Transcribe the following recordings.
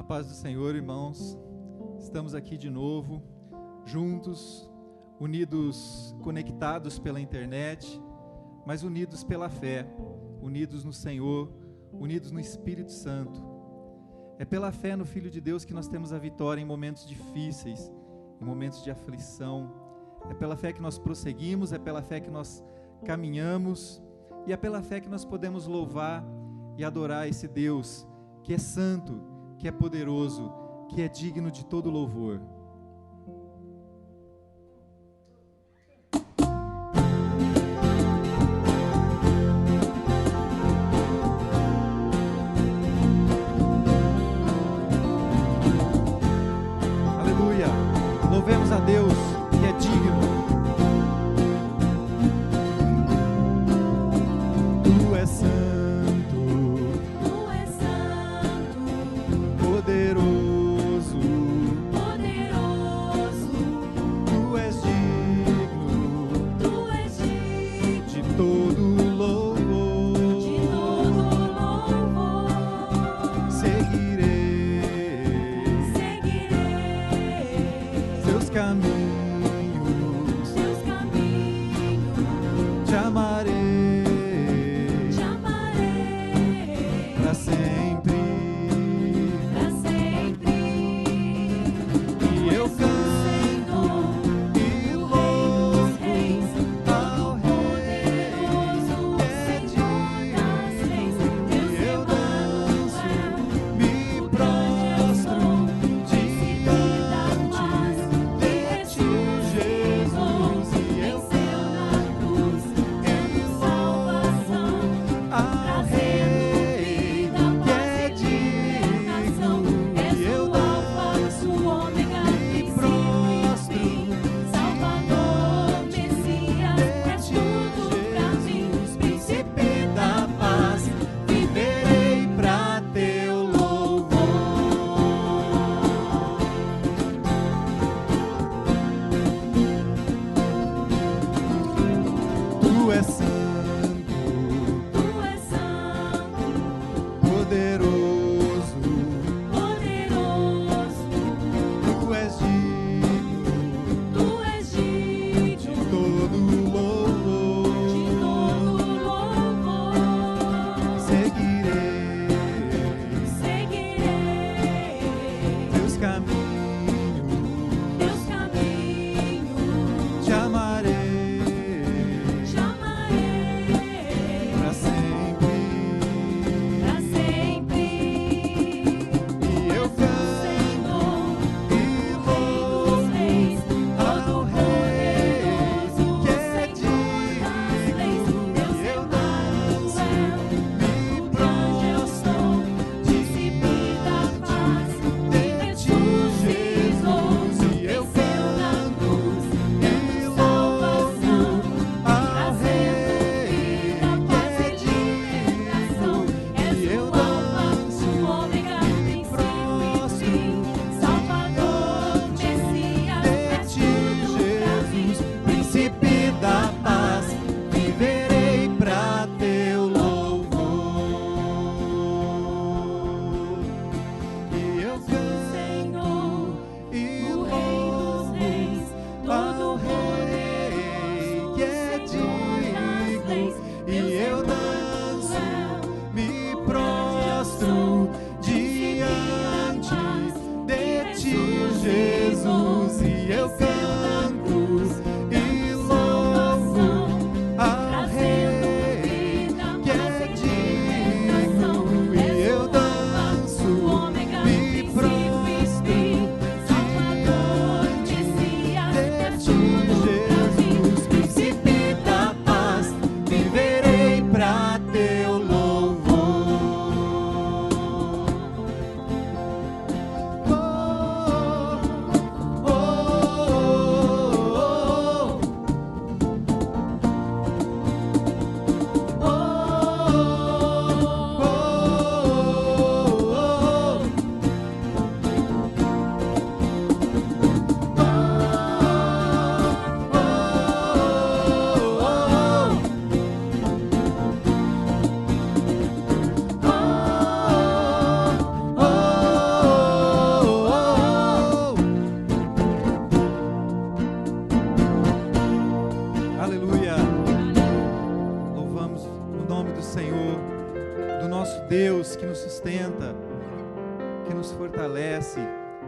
A paz do Senhor, irmãos. Estamos aqui de novo, juntos, unidos, conectados pela internet, mas unidos pela fé, unidos no Senhor, unidos no Espírito Santo. É pela fé no Filho de Deus que nós temos a vitória em momentos difíceis, em momentos de aflição. É pela fé que nós prosseguimos, é pela fé que nós caminhamos, e é pela fé que nós podemos louvar e adorar esse Deus que é santo, que é poderoso, que é digno de todo louvor. Aleluia! Louvemos a Deus, que é digno. Tu és santo.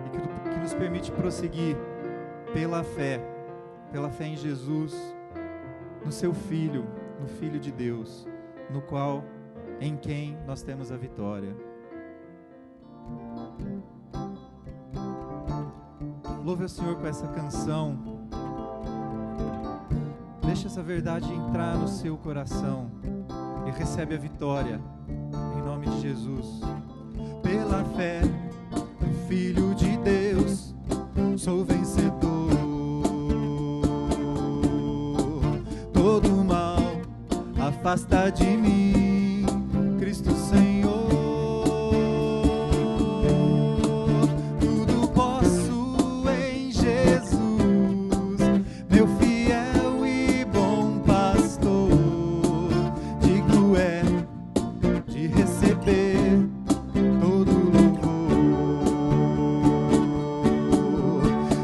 e que nos permite prosseguir pela fé em Jesus, no seu Filho, no Filho de Deus, em quem nós temos a vitória. Louve ao Senhor com essa canção. Deixa essa verdade entrar no seu coração e recebe a vitória, em nome de Jesus. Pela fé no Filho de Deus, sou vencedor. Todo mal afasta de mim, Cristo Senhor. Tudo posso em Jesus, meu fiel e bom pastor. Digno é de receber todo louvor.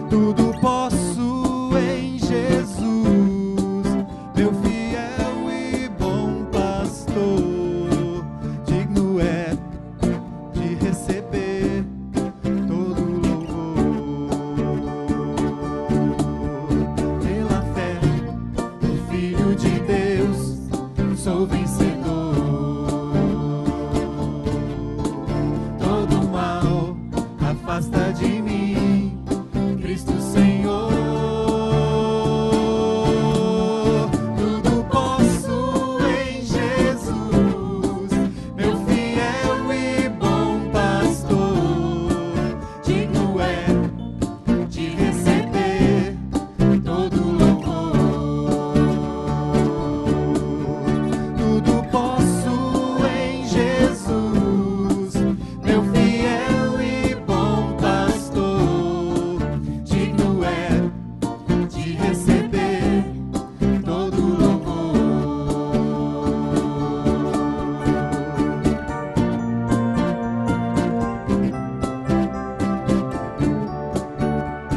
Tudo posso em Jesus, meu fiel e bom pastor. Digno é de receber todo louvor. Pela fé no Filho de Deus, sou vencedor. Todo mal afasta de mim, Cristo Senhor. Tudo posso em Jesus, meu fiel e bom pastor. Digno é de receber todo louvor. Tudo posso em Jesus, meu fiel e bom pastor. Digno é de receber todo louvor.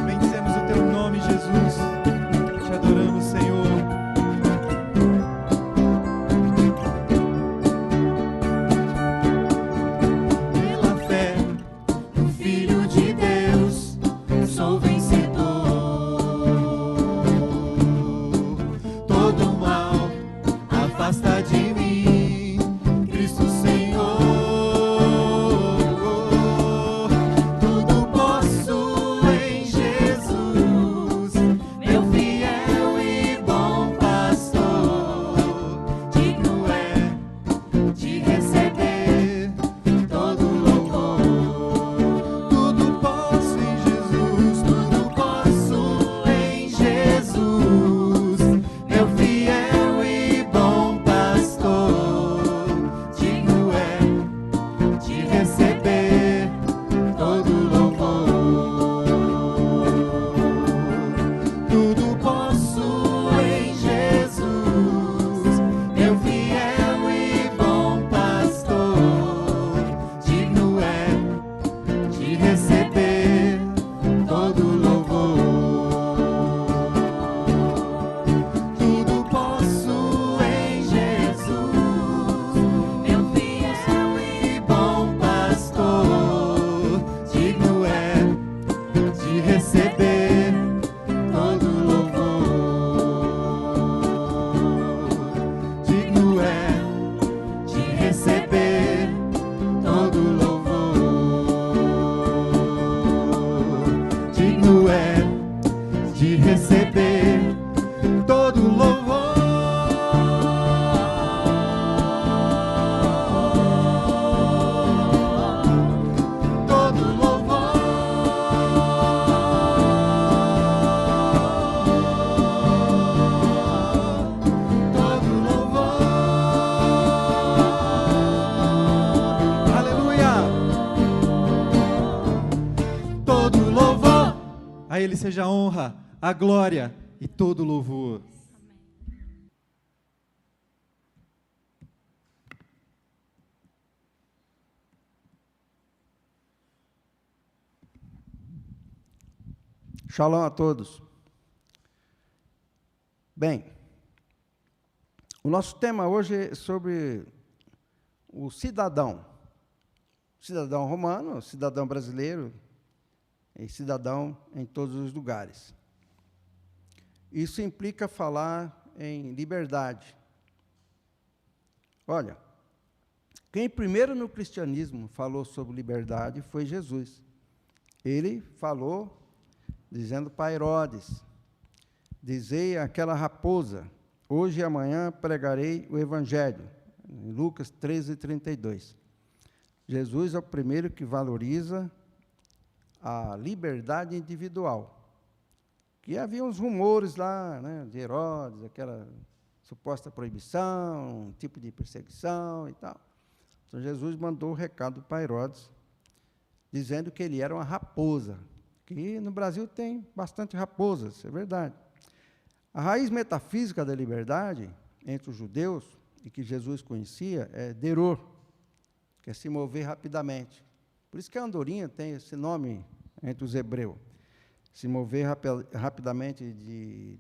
Bendizemos o teu nome, Jesus. Te adoramos, Senhor. Pela fé no Filho de Deus, sou vencedor. Todo mal afasta de mim, Cristo Senhor. Tudo posso em Jesus, meu fiel e bom pastor. Digno é de receber todo louvor. Tudo posso em Jesus, tudo posso em Jesus, meu fiel e bom pastor. Digno é de receber todo louvor. Tudo posso em Jesus, meu fiel e bom pastor. Digno é de receber todo louvor. Tudo posso em Jesus, meu fiel e bom pastor. Digno é de receber todo louvor. Digno é de receber todo louvor. Digno é de receber todo louvor. Todo louvor. Todo louvor. Aleluia. Todo louvor. A Ele seja a honra, a glória e todo o louvor. Shalom a todos. Bem, o nosso tema hoje é sobre o cidadão romano, cidadão brasileiro, e cidadão em todos os lugares. Isso implica falar em liberdade. Olha, quem primeiro no cristianismo falou sobre liberdade foi Jesus. Ele falou dizendo para Herodes: dizei àquela raposa, hoje e amanhã pregarei o evangelho. Em Lucas 13:32. Jesus é o primeiro que valoriza a liberdade individual. Que havia uns rumores lá, né, de Herodes, aquela suposta proibição, um tipo de perseguição e tal. Então Jesus mandou o recado para Herodes, dizendo que ele era uma raposa, que no Brasil tem bastante raposas, é verdade. A raiz metafísica da liberdade entre os judeus, e que Jesus conhecia, é deror, que é se mover rapidamente. Por isso que a andorinha tem esse nome entre os hebreus. Se mover rapidamente de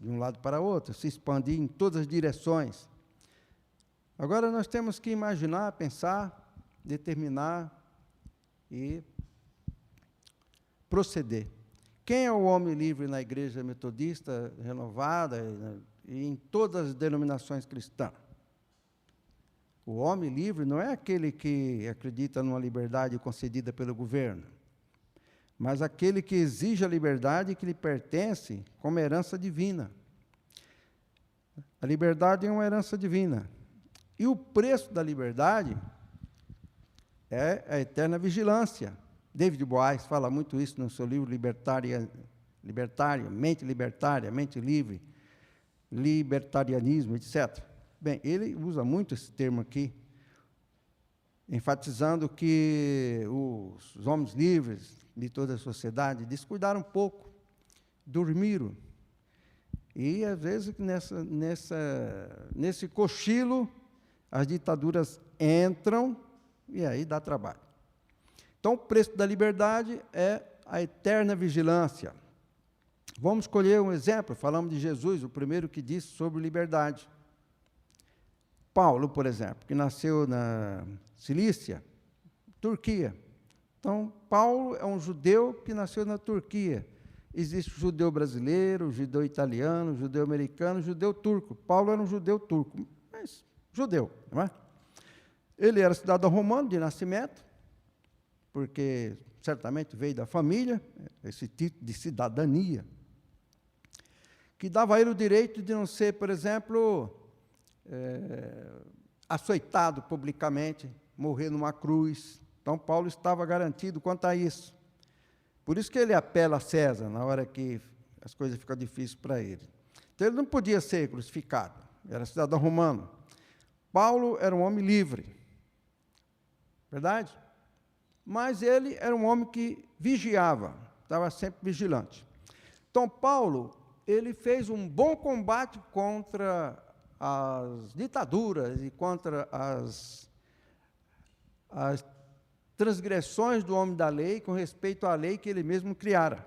um lado para outro, se expandir em todas as direções. Agora nós temos que imaginar, pensar, determinar e proceder. Quem é o homem livre na Igreja Metodista Renovada e em todas as denominações cristãs? O homem livre não é aquele que acredita numa liberdade concedida pelo governo, mas aquele que exige a liberdade que lhe pertence como herança divina. A liberdade é uma herança divina. E o preço da liberdade é a eterna vigilância. David Boaz fala muito isso no seu livro Mente Libertária, Mente Livre, Libertarianismo, etc. Bem, ele usa muito esse termo aqui, enfatizando que os homens livres de toda a sociedade descuidaram um pouco, dormiram. E, às vezes, nesse cochilo, as ditaduras entram e aí dá trabalho. Então, o preço da liberdade é a eterna vigilância. Vamos escolher um exemplo. Falamos de Jesus, o primeiro que disse sobre liberdade. Paulo, por exemplo, que nasceu na Cilícia, Turquia. Então, Paulo é um judeu que nasceu na Turquia. Existe o judeu brasileiro, o judeu italiano, o judeu americano, o judeu turco. Paulo era um judeu turco, mas judeu, não é? Ele era cidadão romano de nascimento, porque certamente veio da família, esse título de cidadania, que dava a ele o direito de não ser, por exemplo, açoitado publicamente, morrer numa cruz. Então, Paulo estava garantido quanto a isso. Por isso que ele apela a César, na hora que as coisas ficam difíceis para ele. Então, ele não podia ser crucificado, era cidadão romano. Paulo era um homem livre, verdade? Mas ele era um homem que vigiava, estava sempre vigilante. Então, Paulo, ele fez um bom combate contra as ditaduras e contra as transgressões do homem da lei com respeito à lei que ele mesmo criara.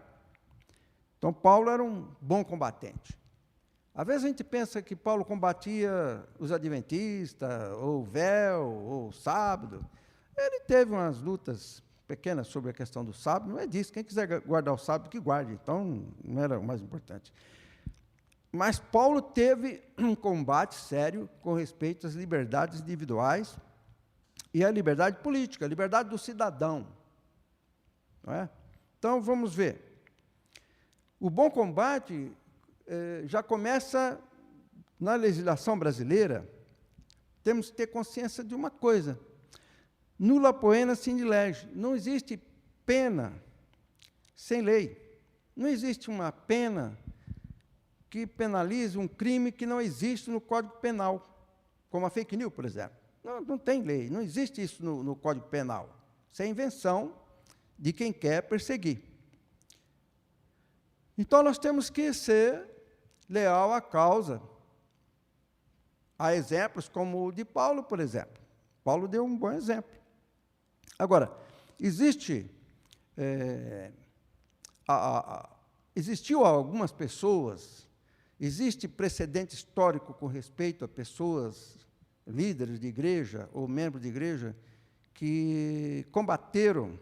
Então, Paulo era um bom combatente. Às vezes a gente pensa que Paulo combatia os adventistas, ou o véu, ou o sábado. Ele teve umas lutas pequenas sobre a questão do sábado, não é disso. Quem quiser guardar o sábado, que guarde. Então, não era o mais importante. Mas Paulo teve um combate sério com respeito às liberdades individuais e à liberdade política, a liberdade do cidadão. Não é? Então, vamos ver. O bom combate já começa na legislação brasileira. Temos que ter consciência de uma coisa. Nulla poena sine lege. Não existe pena sem lei. Não existe uma pena que penalize um crime que não existe no Código Penal, como a fake news, por exemplo. Não tem lei, não existe isso no Código Penal. Isso é invenção de quem quer perseguir. Então, nós temos que ser leal à causa. Há exemplos como o de Paulo, por exemplo. Paulo deu um bom exemplo. Agora, existiu algumas pessoas, existe precedente histórico com respeito a pessoas, líderes de igreja ou membros de igreja, que combateram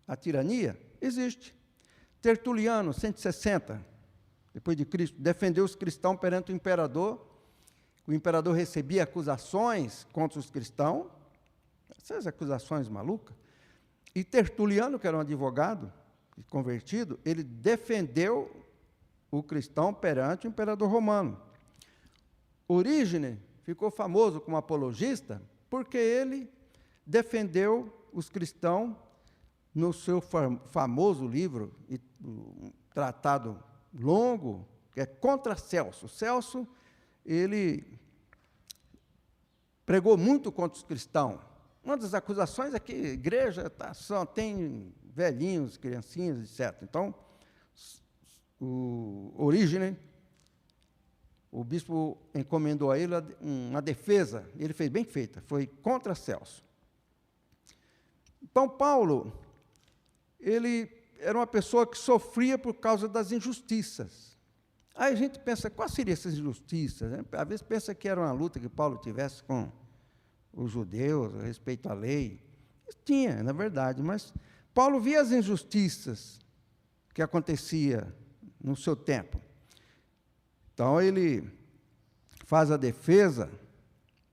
a tirania? Existe. Tertuliano, 160, depois de Cristo, defendeu os cristãos perante o imperador. O imperador recebia acusações contra os cristãos, essas acusações malucas. E Tertuliano, que era um advogado convertido, ele defendeu o cristão perante o imperador romano. Orígenes ficou famoso como apologista porque ele defendeu os cristãos no seu famoso livro, um tratado longo, que é contra Celso. Celso, ele pregou muito contra os cristãos. Uma das acusações é que a igreja só tem velhinhos, criancinhas, etc. Então, o Orígenes, o bispo encomendou a ele uma defesa, ele fez bem feita, foi contra Celso. Então, Paulo, ele era uma pessoa que sofria por causa das injustiças. Aí a gente pensa, quais seriam essas injustiças? Né? Às vezes pensa que era uma luta que Paulo tivesse com os judeus a respeito à lei. Tinha, na verdade, mas Paulo via as injustiças que acontecia no seu tempo. Então, ele faz a defesa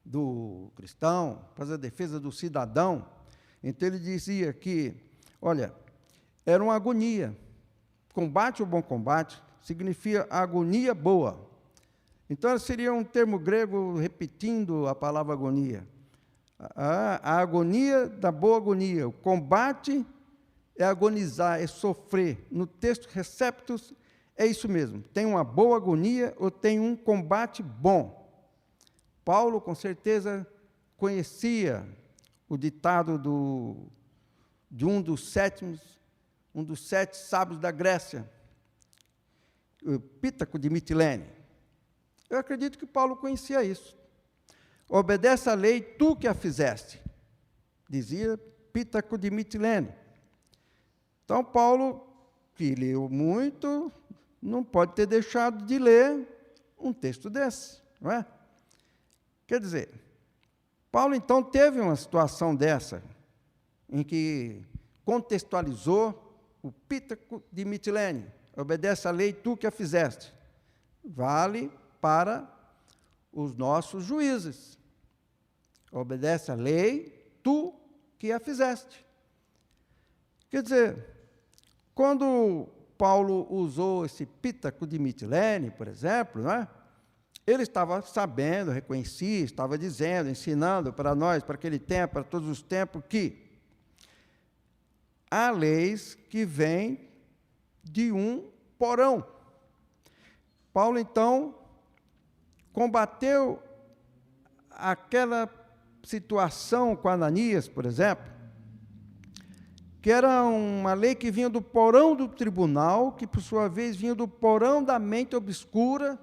do cristão, faz a defesa do cidadão. Então, ele dizia que, olha, era uma agonia. Combate o bom combate significa agonia boa. Então, seria um termo grego repetindo a palavra agonia. A agonia da boa agonia. O combate é agonizar, é sofrer. No texto Receptus, é isso mesmo. Tem uma boa agonia ou tem um combate bom. Paulo, com certeza, conhecia o ditado de um dos sete sábios da Grécia, o Pítaco de Mitilene. Eu acredito que Paulo conhecia isso. Obedece à lei, tu que a fizeste, dizia Pítaco de Mitilene. Então, Paulo, que leu muito, não pode ter deixado de ler um texto desse, não é? Quer dizer, Paulo, então, teve uma situação dessa, em que contextualizou o Pítaco de Mitilene. Obedece à lei, tu que a fizeste. Vale para os nossos juízes. Obedece à lei, tu que a fizeste. Quer dizer, quando Paulo usou esse Pítaco de Mitilene, por exemplo, não é? Ele estava sabendo, reconhecia, estava dizendo, ensinando para nós, para aquele tempo, para todos os tempos, que há leis que vêm de um porão. Paulo, então, combateu aquela situação com Ananias, por exemplo, que era uma lei que vinha do porão do tribunal, que, por sua vez, vinha do porão da mente obscura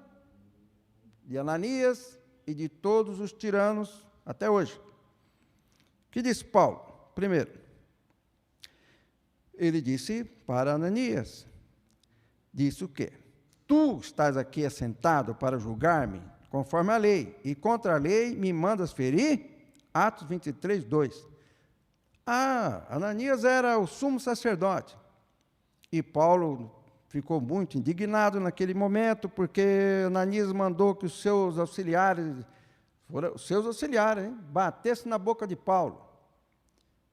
de Ananias e de todos os tiranos até hoje. O que disse Paulo? Primeiro, ele disse para Ananias, disse o quê? Tu estás aqui assentado para julgar-me conforme a lei, e contra a lei me mandas ferir? Atos 23, 2. Ananias era o sumo sacerdote. E Paulo ficou muito indignado naquele momento, porque Ananias mandou que os seus auxiliares, batessem na boca de Paulo.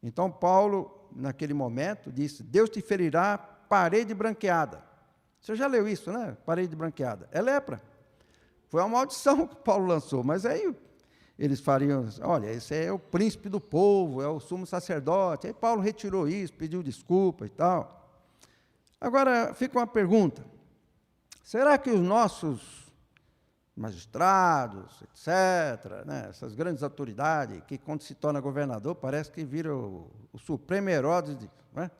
Então, Paulo, naquele momento, disse, Deus te ferirá parede branqueada. Você já leu isso, né? Parede branqueada. É lepra. Foi uma maldição que Paulo lançou, mas aí eles fariam, olha, esse é o príncipe do povo, é o sumo sacerdote. Aí Paulo retirou isso, pediu desculpa e tal. Agora, fica uma pergunta. Será que os nossos magistrados, etc., né, essas grandes autoridades, que quando se torna governador, parece que vira o supremo Herodes, né?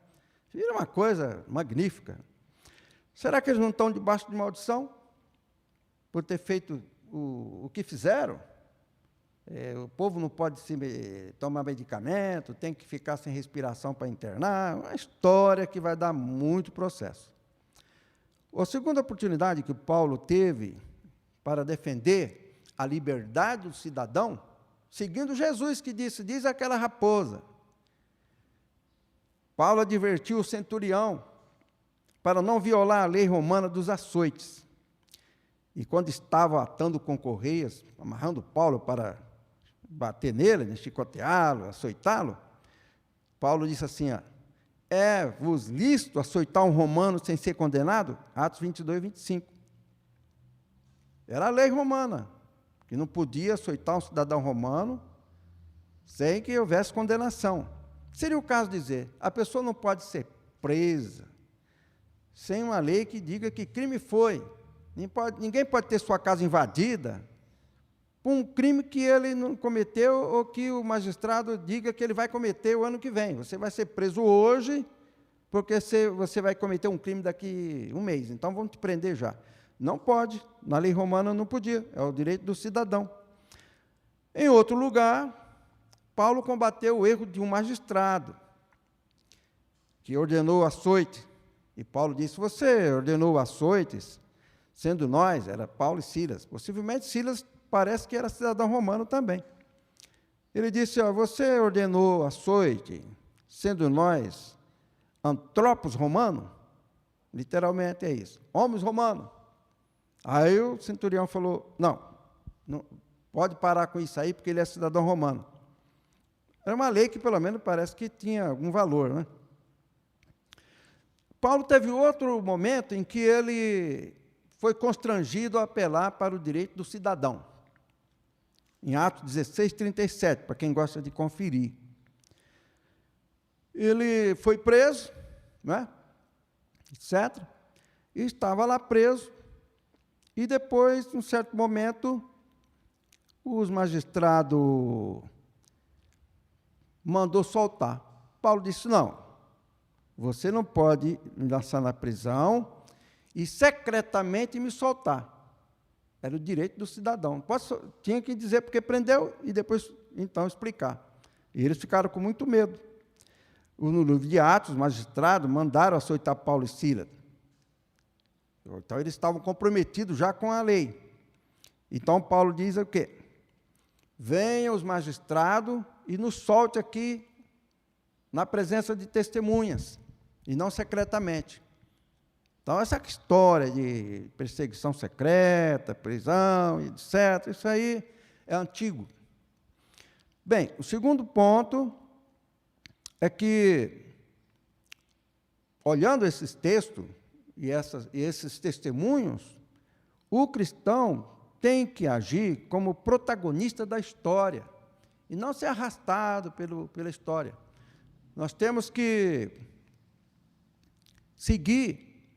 Vira uma coisa magnífica. Será que eles não estão debaixo de maldição por ter feito o que fizeram? O povo não pode tomar medicamento, tem que ficar sem respiração para internar. Uma história que vai dar muito processo. A segunda oportunidade que Paulo teve para defender a liberdade do cidadão, seguindo Jesus, que disse, diz aquela raposa, Paulo advertiu o centurião para não violar a lei romana dos açoites. E quando estava atando com correias, amarrando Paulo para bater nele, chicoteá-lo, açoitá-lo, Paulo disse assim, é-vos lícito açoitar um romano sem ser condenado? Atos 22, 25. Era a lei romana, que não podia açoitar um cidadão romano sem que houvesse condenação. Seria o caso de dizer, a pessoa não pode ser presa sem uma lei que diga que crime foi. Ninguém pode ter sua casa invadida por um crime que ele não cometeu ou que o magistrado diga que ele vai cometer o ano que vem. Você vai ser preso hoje porque você vai cometer um crime daqui um mês, então vamos te prender já. Não pode, na lei romana não podia, é o direito do cidadão. Em outro lugar, Paulo combateu o erro de um magistrado que ordenou açoite. E Paulo disse, você ordenou açoites, sendo nós, era Paulo e Silas. Possivelmente Silas parece que era cidadão romano também. Ele disse, você ordenou açoite, sendo nós antropos romanos? Literalmente é isso, homens romanos. Aí o centurião falou, não, pode parar com isso aí, porque ele é cidadão romano. Era uma lei que, pelo menos, parece que tinha algum valor, né? Paulo teve outro momento em que ele foi constrangido a apelar para o direito do cidadão. Em Atos 16, 37, para quem gosta de conferir. Ele foi preso, né, etc., e estava lá preso, e depois, num certo momento, os magistrados mandou soltar. Paulo disse, não, você não pode me lançar na prisão e secretamente me soltar. Era o direito do cidadão. Tinha que dizer porque prendeu e depois, então, explicar. E eles ficaram com muito medo. No livro de Atos, os magistrados mandaram açoitar Paulo e Silas. Então, eles estavam comprometidos já com a lei. Então, Paulo diz o quê? Venham os magistrados e nos solte aqui na presença de testemunhas, e não secretamente. Então, essa história de perseguição secreta, prisão, etc., isso aí é antigo. Bem, o segundo ponto é que, olhando esses textos e esses testemunhos, o cristão tem que agir como protagonista da história e não ser arrastado pela história. Nós temos que seguir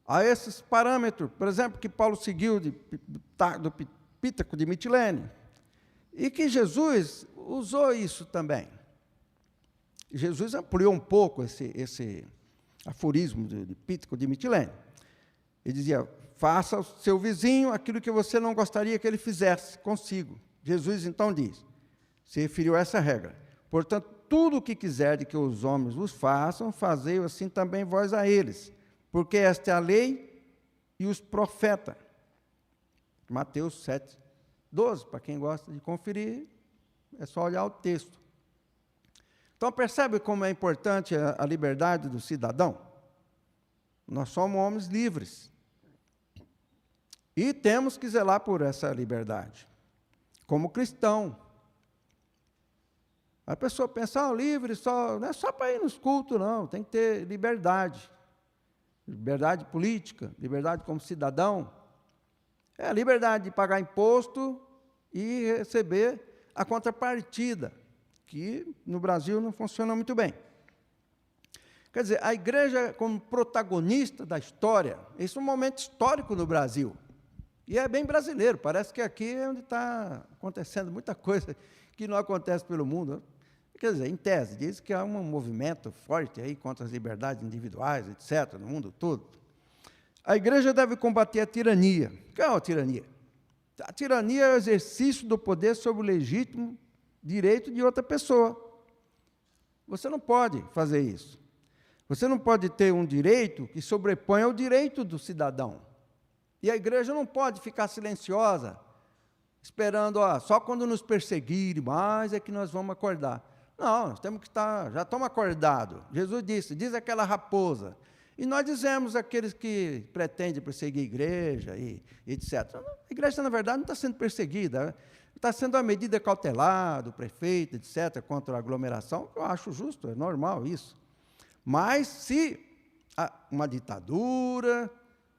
a esses parâmetros, por exemplo, que Paulo seguiu do Pítaco de Mitilene, e que Jesus usou isso também. Jesus ampliou um pouco esse aforismo de Pítaco de Mitilene. Ele dizia, faça ao seu vizinho aquilo que você não gostaria que ele fizesse consigo. Jesus, então, diz, se referiu a essa regra. Portanto, tudo o que quiserem que os homens vos façam, fazei-o assim também vós a eles, porque esta é a lei e os profetas. Mateus 7, 12, para quem gosta de conferir, é só olhar o texto. Então, percebe como é importante a liberdade do cidadão? Nós somos homens livres. E temos que zelar por essa liberdade. Como cristão. A pessoa pensa, livre, não é só para ir nos cultos, não. Tem que ter liberdade. Liberdade política, liberdade como cidadão. É a liberdade de pagar imposto e receber a contrapartida, que no Brasil não funciona muito bem. Quer dizer, a igreja como protagonista da história, esse é um momento histórico no Brasil. E é bem brasileiro, parece que aqui é onde está acontecendo muita coisa que não acontece pelo mundo. Quer dizer, em tese, diz que há um movimento forte aí contra as liberdades individuais, etc., no mundo todo. A igreja deve combater a tirania. O que é a tirania? A tirania é o exercício do poder sobre o legítimo direito de outra pessoa. Você não pode fazer isso. Você não pode ter um direito que sobreponha ao direito do cidadão. E a igreja não pode ficar silenciosa, esperando, só quando nos perseguirem mais é que nós vamos acordar. Não, nós temos que estar, já estamos acordados. Jesus disse, diz aquela raposa. E nós dizemos aqueles que pretendem perseguir a igreja e etc. A igreja, na verdade, não está sendo perseguida. Está sendo a medida cautelar do prefeito, etc., contra a aglomeração, eu acho justo, é normal isso. Mas se uma ditadura,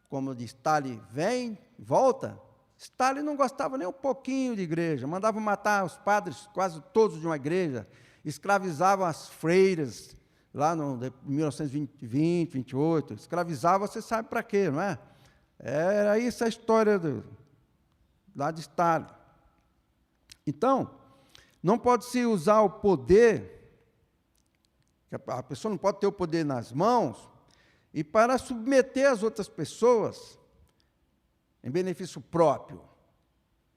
como de Stalin, vem, volta, Stalin não gostava nem um pouquinho de igreja, mandava matar os padres, quase todos de uma igreja, escravizavam as freiras, lá no 1920, 28, escravizava, você sabe para quê, não é? Era isso a história lá de Stalin. Então, não pode-se usar o poder, a pessoa não pode ter o poder nas mãos, e para submeter as outras pessoas em benefício próprio.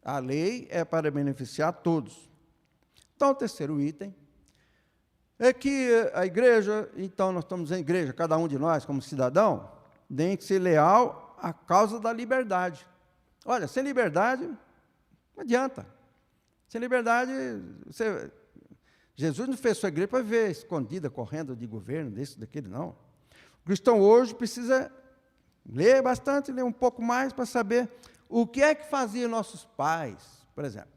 A lei é para beneficiar todos. Então, o terceiro item é que a igreja, então nós estamos em igreja, cada um de nós como cidadão, tem que ser leal à causa da liberdade. Olha, sem liberdade, não adianta. Sem liberdade, Jesus não fez sua igreja para viver escondida, correndo de governo, desse, daquele, não. O cristão hoje precisa ler bastante, ler um pouco mais para saber o que é que faziam nossos pais, por exemplo.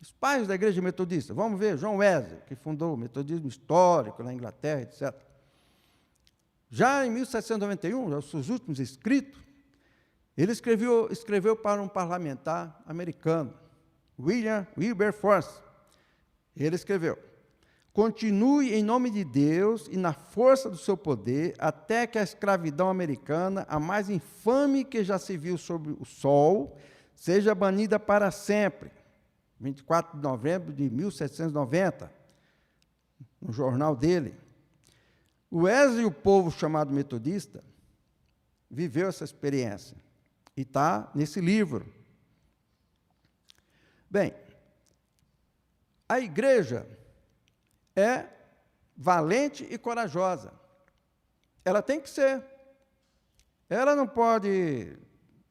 Os pais da igreja metodista, vamos ver, John Wesley, que fundou o metodismo histórico na Inglaterra, etc. Já em 1791, os seus últimos escritos, ele escreveu para um parlamentar americano, William Wilberforce. Ele escreveu: continue em nome de Deus e na força do seu poder, até que a escravidão americana, a mais infame que já se viu sobre o sol, seja banida para sempre. 24 de novembro de 1790, no jornal dele. O Wesley e o povo chamado metodista viveu essa experiência, e está nesse livro. Bem, a igreja é valente e corajosa. Ela tem que ser. Ela não pode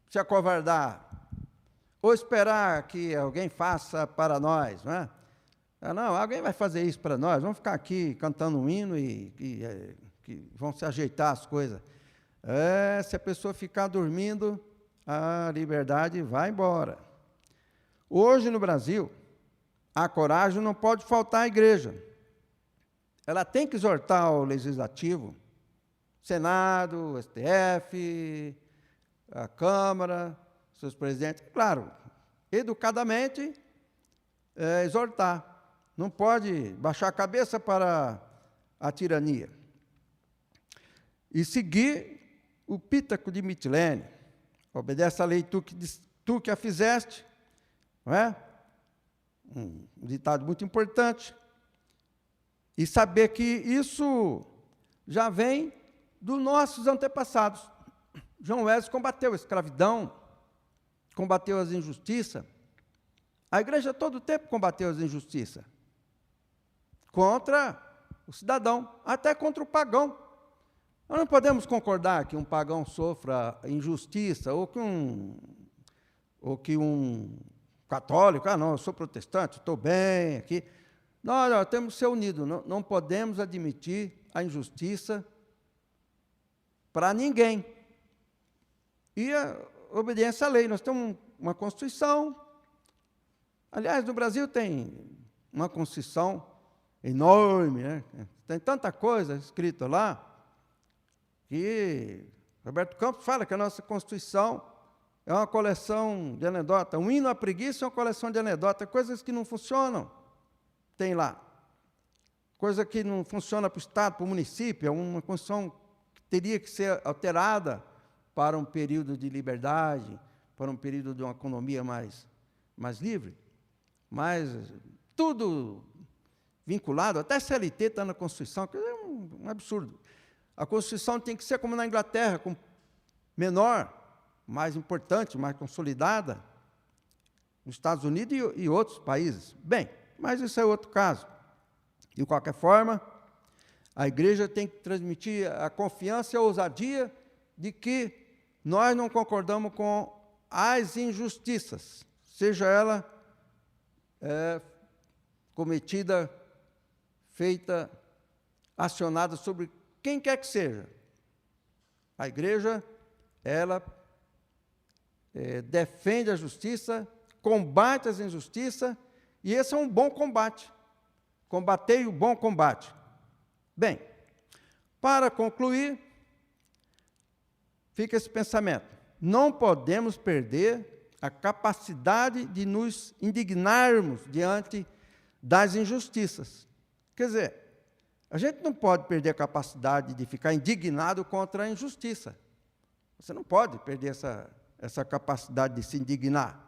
se acovardar ou esperar que alguém faça para nós, não é? Não, alguém vai fazer isso para nós, vamos ficar aqui cantando um hino e vão se ajeitar as coisas. Se a pessoa ficar dormindo, a liberdade vai embora. Hoje no Brasil, a coragem não pode faltar à igreja. Ela tem que exortar o Legislativo, Senado, o STF, a Câmara, seus presidentes, claro, educadamente, exortar. Não pode baixar a cabeça para a tirania. E seguir o Pítaco de Mitilene. Obedece à lei tu que a fizeste, não é? Um ditado muito importante. E saber que isso já vem dos nossos antepassados. João Wesley combateu a escravidão, combateu as injustiças. A igreja todo o tempo combateu as injustiças. Contra o cidadão, até contra o pagão. Nós não podemos concordar que um pagão sofra injustiça, ou que um católico, não, eu sou protestante, estou bem aqui. Nós temos que ser unidos, não podemos admitir a injustiça para ninguém. E a obediência à lei. Nós temos uma Constituição. Aliás, no Brasil tem uma Constituição enorme, né? Tem tanta coisa escrita lá, que Roberto Campos fala que a nossa Constituição é uma coleção de anedotas. Um hino à preguiça é uma coleção de anedotas, coisas que não funcionam, tem lá. Coisa que não funciona para o Estado, para o município, é uma Constituição que teria que ser alterada para um período de liberdade, para um período de uma economia mais livre. Mas tudo vinculado, até CLT está na Constituição, que é um absurdo. A Constituição tem que ser como na Inglaterra, menor, mais importante, mais consolidada, nos Estados Unidos e outros países. Bem, mas isso é outro caso. De qualquer forma, a igreja tem que transmitir a confiança e a ousadia de que nós não concordamos com as injustiças, seja ela cometida feita, acionada sobre quem quer que seja. A igreja, ela defende a justiça, combate as injustiças, e esse é um bom combate. Combatei o bom combate. Bem, para concluir, fica esse pensamento. Não podemos perder a capacidade de nos indignarmos diante das injustiças. Quer dizer, a gente não pode perder a capacidade de ficar indignado contra a injustiça. Você não pode perder essa capacidade de se indignar.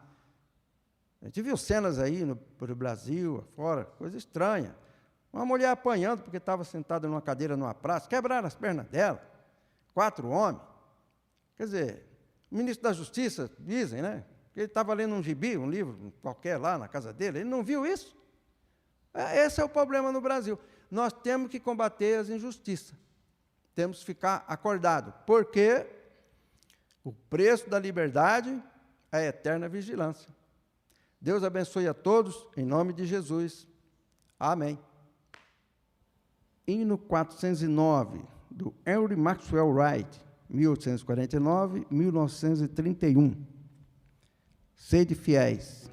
A gente viu cenas aí no Brasil, afora, coisa estranha. Uma mulher apanhando porque estava sentada numa cadeira numa praça, quebraram as pernas dela, 4 homens. Quer dizer, o ministro da Justiça, dizem, né, que ele estava lendo um gibi, um livro qualquer lá na casa dele, ele não viu isso? Esse é o problema no Brasil. Nós temos que combater as injustiças. Temos que ficar acordados, porque o preço da liberdade é a eterna vigilância. Deus abençoe a todos, em nome de Jesus. Amém. Hino 409, do Henry Maxwell Wright, 1849-1931. Sede fiéis.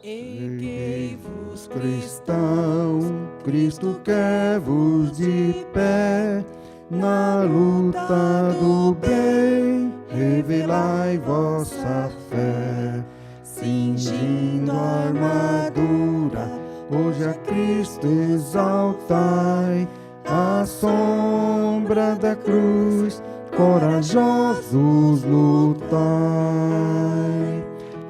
Erguei-vos, Cristão, Cristo quer-vos de pé, na luta do bem, revelai vossa fé, cingindo a armadura, hoje a Cristo exaltai, à sombra da cruz, corajosos lutai.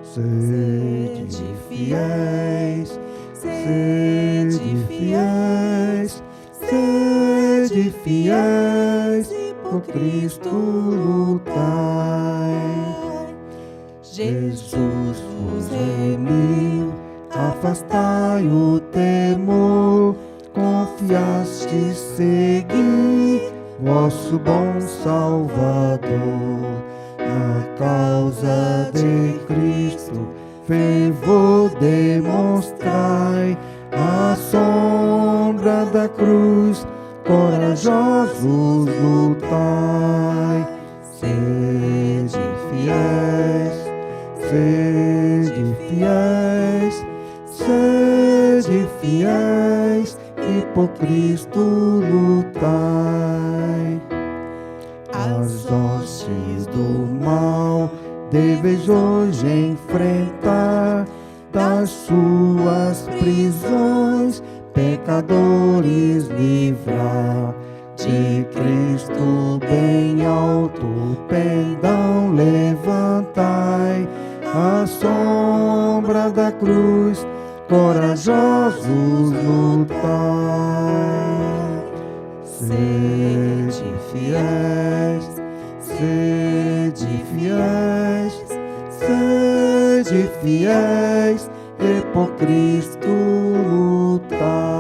Sede fiéis, sede fiéis, sede fiéis, por Cristo lutai. Jesus vos remiu, afastai o temor, confiastes seguir vosso bom Salvador. Na causa de Cristo, fervor demonstrai, à sombra da cruz, corajosos lutai. Sede fiéis, sede fiéis, sede fiéis, e por Cristo lutai. As hostes do mal deveis hoje enfrentar, das suas prisões pecadores livrar. De Cristo bem alto pendão levantai, à sombra da cruz, corajosos lutai. Sede fiéis, sede fiéis, sede fiéis, e por Cristo lutai.